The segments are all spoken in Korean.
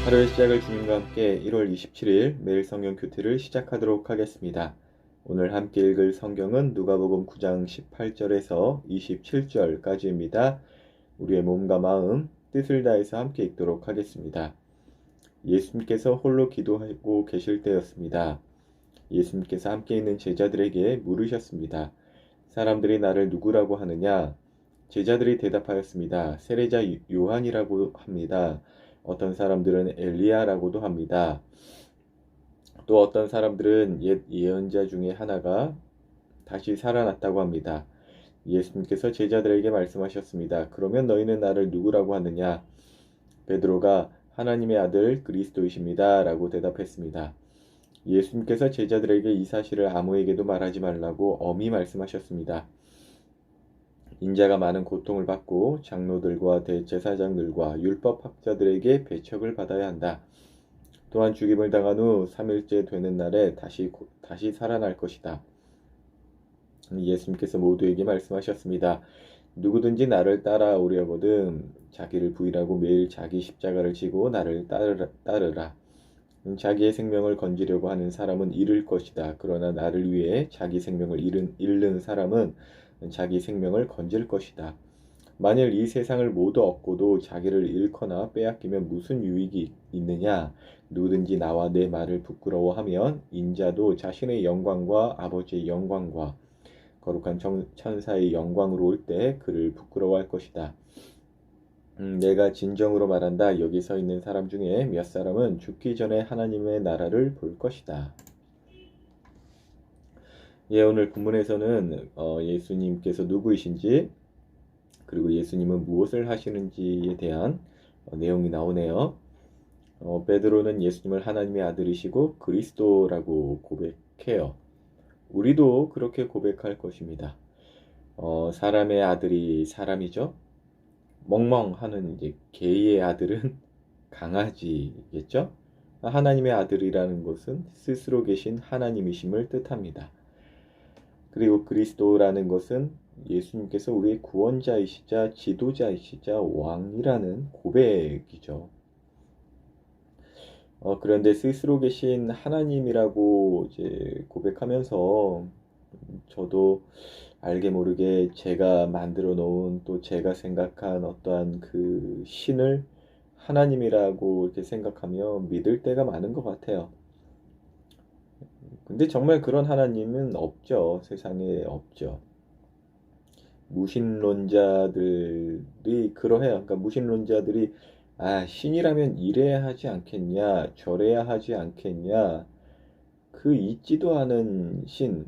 하루의 시작을 주님과 함께 1월 27일 매일 성경 큐티를 시작하도록 하겠습니다. 오늘 함께 읽을 성경은 누가복음 9장 18절에서 27절까지입니다. 우리의 몸과 마음, 뜻을 다해서 함께 읽도록 하겠습니다. 예수님께서 홀로 기도하고 계실 때였습니다. 예수님께서 함께 있는 제자들에게 물으셨습니다. 사람들이 나를 누구라고 하느냐? 제자들이 대답하였습니다. 세례자 요한이라고 합니다. 어떤 사람들은 엘리야라고도 합니다. 또 어떤 사람들은 옛 예언자 중에 하나가 다시 살아났다고 합니다. 예수님께서 제자들에게 말씀하셨습니다. 그러면 너희는 나를 누구라고 하느냐? 베드로가 하나님의 아들 그리스도이십니다. 라고 대답했습니다. 예수님께서 제자들에게 이 사실을 아무에게도 말하지 말라고 엄히 말씀하셨습니다. 인자가 많은 고통을 받고 장로들과 대제사장들과 율법학자들에게 배척을 받아야 한다. 또한 죽임을 당한 후 3일째 되는 날에 다시 살아날 것이다. 예수님께서 모두에게 말씀하셨습니다. 누구든지 나를 따라오려거든 자기를 부인하고 매일 자기 십자가를 지고 나를 따르라. 자기의 생명을 건지려고 하는 사람은 잃을 것이다. 그러나 나를 위해 자기 생명을 잃는 사람은 자기 생명을 건질 것이다. 만일 이 세상을 모두 얻고도 자기를 잃거나 빼앗기면 무슨 유익이 있느냐? 누구든지 나와 내 말을 부끄러워하면 인자도 자신의 영광과 아버지의 영광과 거룩한 천사의 영광으로 올 때 그를 부끄러워할 것이다. 내가 진정으로 말한다. 여기 서 있는 사람 중에 몇 사람은 죽기 전에 하나님의 나라를 볼 것이다. 오늘 본문에서는 예수님께서 누구이신지 그리고 예수님은 무엇을 하시는지에 대한 내용이 나오네요. 베드로는 예수님을 하나님의 아들이시고 그리스도라고 고백해요. 우리도 그렇게 고백할 것입니다. 사람의 아들이 사람이죠. 멍멍하는 이제 개의 아들은 강아지겠죠. 하나님의 아들이라는 것은 스스로 계신 하나님이심을 뜻합니다. 그리고 그리스도라는 것은 예수님께서 우리의 구원자이시자 지도자이시자 왕이라는 고백이죠. 그런데 스스로 계신 하나님이라고 이제 고백하면서 저도 알게 모르게 제가 만들어 놓은 또 제가 생각한 어떠한 그 신을 하나님이라고 이렇게 생각하며 믿을 때가 많은 것 같아요. 근데 정말 그런 하나님은 없죠. 세상에 없죠. 무신론자들이 그러해요. 그러니까 무신론자들이 신이라면 이래야 하지 않겠냐, 저래야 하지 않겠냐, 그 있지도 않은 신,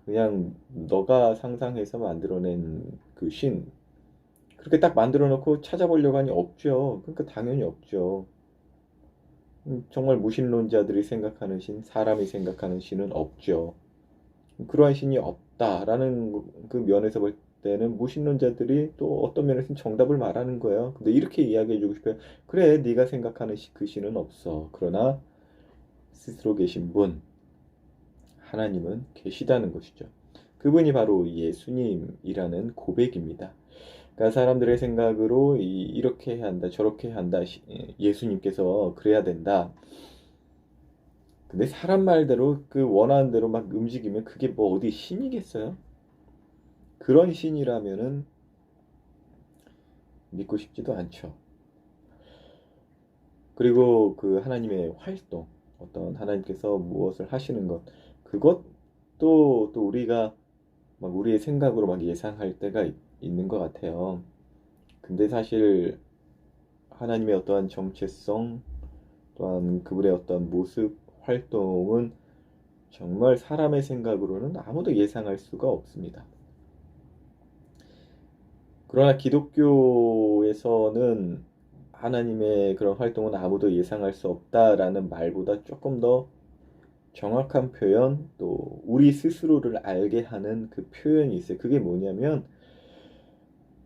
그냥 너가 상상해서 만들어낸 그 신, 그렇게 딱 만들어 놓고 찾아보려고 하니 없죠. 그러니까 당연히 없죠. 정말 무신론자들이 생각하는 신, 사람이 생각하는 신은 없죠. 그러한 신이 없다라는 그 면에서 볼 때는 무신론자들이 또 어떤 면에서는 정답을 말하는 거예요. 근데 이렇게 이야기해주고 싶어요. 그래, 네가 생각하는 그 신은 없어. 그러나 스스로 계신 분, 하나님은 계시다는 것이죠. 그분이 바로 예수님이라는 고백입니다. 그러니까 사람들의 생각으로 이렇게 해야 한다, 저렇게 해야 한다, 예수님께서 그래야 된다. 근데 사람 말대로 그 원하는 대로 막 움직이면 그게 뭐 어디 신이겠어요? 그런 신이라면은 믿고 싶지도 않죠. 그리고 그 하나님의 활동, 어떤 하나님께서 무엇을 하시는 것, 그것도 또 우리가 막 우리의 생각으로 막 예상할 때가 있는 것 같아요. 근데 사실 하나님의 어떠한 정체성, 또한 그분의 어떤 모습, 활동은 정말 사람의 생각으로는 아무도 예상할 수가 없습니다. 그러나 기독교에서는 하나님의 그런 활동은 아무도 예상할 수 없다라는 말보다 조금 더 정확한 표현, 또 우리 스스로를 알게 하는 그 표현이 있어요. 그게 뭐냐면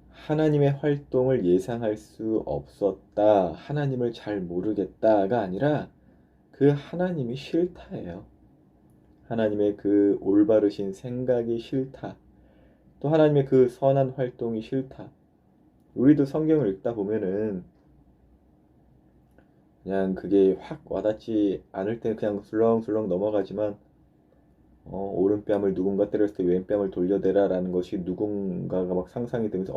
하나님의 활동을 예상할 수 없었다, 하나님을 잘 모르겠다가 아니라 그 하나님이 싫다예요. 하나님의 그 올바르신 생각이 싫다. 또 하나님의 그 선한 활동이 싫다. 우리도 성경을 읽다 보면은 그냥 그게 확 와닿지 않을 때 그냥 술렁술렁 넘어가지만 오른뺨을 누군가 때렸을 때 왼뺨을 돌려대라라는 것이 누군가가 막 상상이 되면서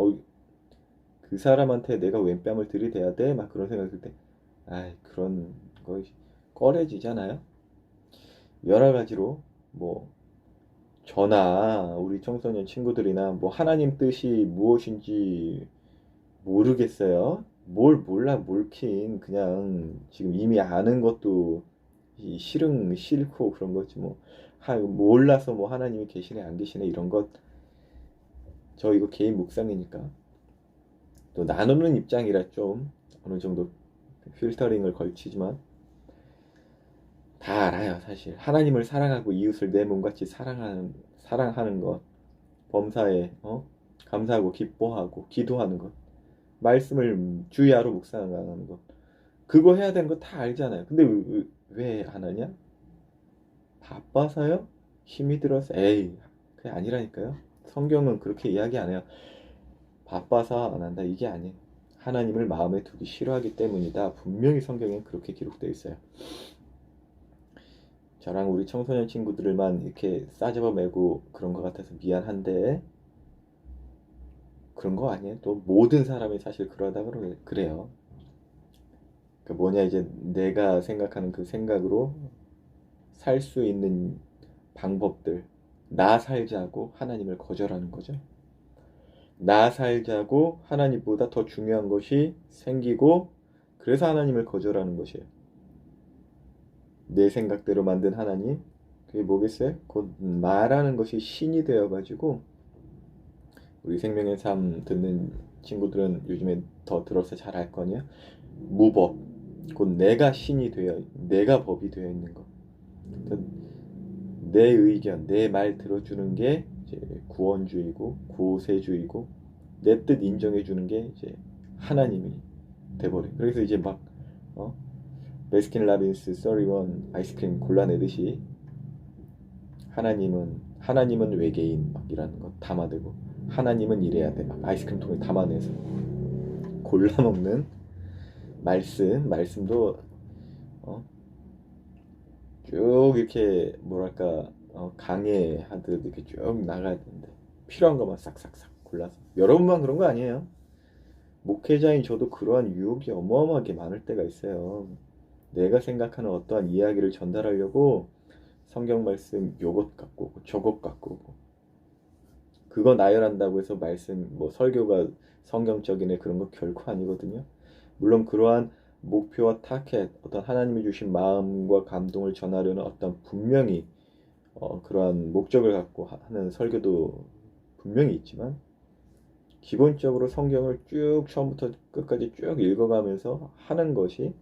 그 사람한테 내가 왼뺨을 들이대야 돼? 막 그런 생각이 들 때, 아이, 그런 거 꺼려지잖아요. 여러 가지로, 뭐, 저나 우리 청소년 친구들이나 뭐 하나님 뜻이 무엇인지 모르겠어요. 뭘 몰라, 몰킨. 그냥 지금 이미 아는 것도 싫고 그런 거지 뭐. 몰라서 뭐 하나님이 계시네, 안 계시네, 이런 것. 저 이거 개인 묵상이니까. 또 나누는 입장이라 좀 어느 정도 필터링을 걸치지만 다 알아요, 사실. 하나님을 사랑하고 이웃을 내 몸같이 사랑하는 것, 범사에 감사하고 기뻐하고 기도하는 것, 말씀을 주야로 묵상하는 것, 그거 해야 되는 거 다 알잖아요. 근데 왜 안 하냐? 바빠서요? 힘이 들어서? 에이, 그게 아니라니까요. 성경은 그렇게 이야기 안 해요. 바빠서 안 한다, 이게 아니에요. 하나님을 마음에 두기 싫어하기 때문이다. 분명히 성경엔 그렇게 기록되어 있어요. 저랑 우리 청소년 친구들만 이렇게 싸잡아 매고 그런 것 같아서 미안한데 그런 거 아니에요. 또 모든 사람이 사실 그러다 그래요. 그 뭐냐, 이제 내가 생각하는 그 생각으로 살 수 있는 방법들, 나 살자고 하나님을 거절하는 거죠. 나 살자고 하나님보다 더 중요한 것이 생기고 그래서 하나님을 거절하는 것이에요. 내 생각대로 만든 하나님, 그게 뭐겠어요? 곧 나라는 것이 신이 되어가지고 우리 생명의 삶 듣는 친구들은 요즘에 더 들어서 잘 알 거냐? 무법, 곧 내가 신이 되어, 내가 법이 되어 있는 것. 내 의견, 내 말 들어주는 게 이제 구원주의고 구세주의고 내 뜻 인정해주는 게 이제 하나님이 돼버려. 그래서 이제 막 베스킨라빈스 31 아이스크림 골라내듯이 하나님은 외계인 막 이라는 거 담아대고 하나님은 이래야 돼 막 아이스크림 통에 담아내서 골라 먹는 말씀도 어, 쭉 이렇게 뭐랄까 강해하듯 이렇게 쭉 나가야 되는데 필요한 것만 싹싹싹 골라서 여러분만 그런 거 아니에요. 목회자인 저도 그러한 유혹이 어마어마하게 많을 때가 있어요. 내가 생각하는 어떠한 이야기를 전달하려고 성경 말씀 요것 갖고 오고 저것 갖고 오고 그거 나열한다고 해서 말씀 뭐 설교가 성경적이네 그런 거 결코 아니거든요. 물론 그러한 목표와 타켓 어떤 하나님이 주신 마음과 감동을 전하려는 어떤 분명히 그러한 목적을 갖고 하는 설교도 분명히 있지만 기본적으로 성경을 쭉 처음부터 끝까지 쭉 읽어가면서 하는 것이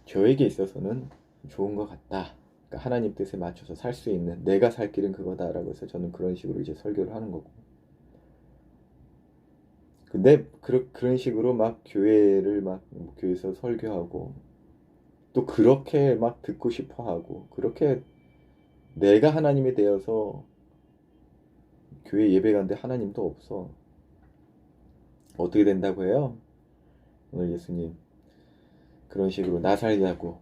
저에게 있어서는 좋은 것 같다. 그러니까 하나님 뜻에 맞춰서 살 수 있는 내가 살 길은 그거다라고 해서 저는 그런 식으로 이제 설교를 하는 거고. 근데 그런 식으로 막 교회를 막 교회에서 설교하고 또 그렇게 막 듣고 싶어 하고 그렇게 내가 하나님이 되어서 교회 예배 가는데 하나님도 없어. 어떻게 된다고 해요? 오늘 예수님 그런 식으로 나 살자고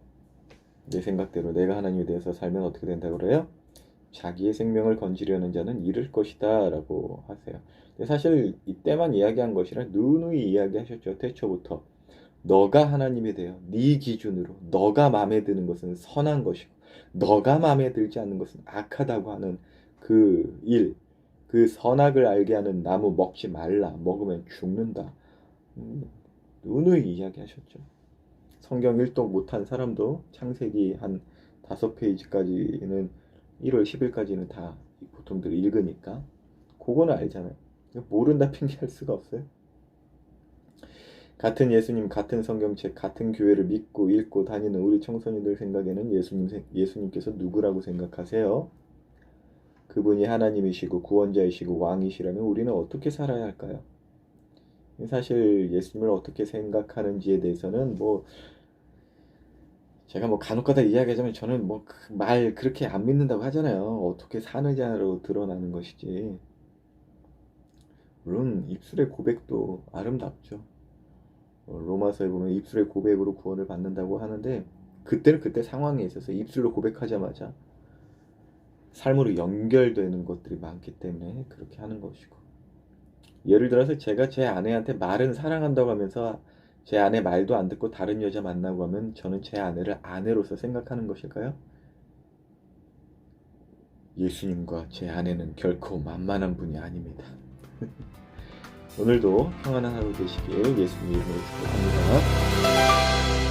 내 생각대로 내가 하나님에 대해서 살면 어떻게 된다고 그래요? 자기의 생명을 건지려는 자는 잃을 것이다 라고 하세요. 근데 사실 이때만 이야기한 것이라 누누이 이야기하셨죠. 태초부터 너가 하나님이 되어 네 기준으로 너가 마음에 드는 것은 선한 것이고 너가 마음에 들지 않는 것은 악하다고 하는 그 일, 그 선악을 알게 하는 나무 먹지 말라. 먹으면 죽는다. 누누이 이야기하셨죠. 성경 일독 못한 사람도 창세기 한 5페이지까지는 1월 10일까지는 다 보통들 읽으니까 그거는 알잖아요. 모른다 핑계할 수가 없어요. 같은 예수님, 같은 성경책, 같은 교회를 믿고 읽고 다니는 우리 청소년들 생각에는 예수님께서 누구라고 생각하세요? 그분이 하나님이시고 구원자이시고 왕이시라면 우리는 어떻게 살아야 할까요? 사실 예수님을 어떻게 생각하는지에 대해서는 뭐 제가 뭐 간혹가다 이야기하자면 저는 뭐 말 그렇게 안 믿는다고 하잖아요. 어떻게 사느냐로 드러나는 것이지. 물론 입술의 고백도 아름답죠. 로마서에 보면 입술의 고백으로 구원을 받는다고 하는데, 그때는 그때 상황에 있어서 입술로 고백하자마자 삶으로 연결되는 것들이 많기 때문에 그렇게 하는 것이고, 예를 들어서 제가 제 아내한테 말은 사랑한다고 하면서 제 아내 말도 안 듣고 다른 여자 만나고 하면 저는 제 아내를 아내로서 생각하는 것일까요? 예수님과 제 아내는 결코 만만한 분이 아닙니다. 오늘도 평안한 하루 되시길 예수님 이름으로 축복합니다.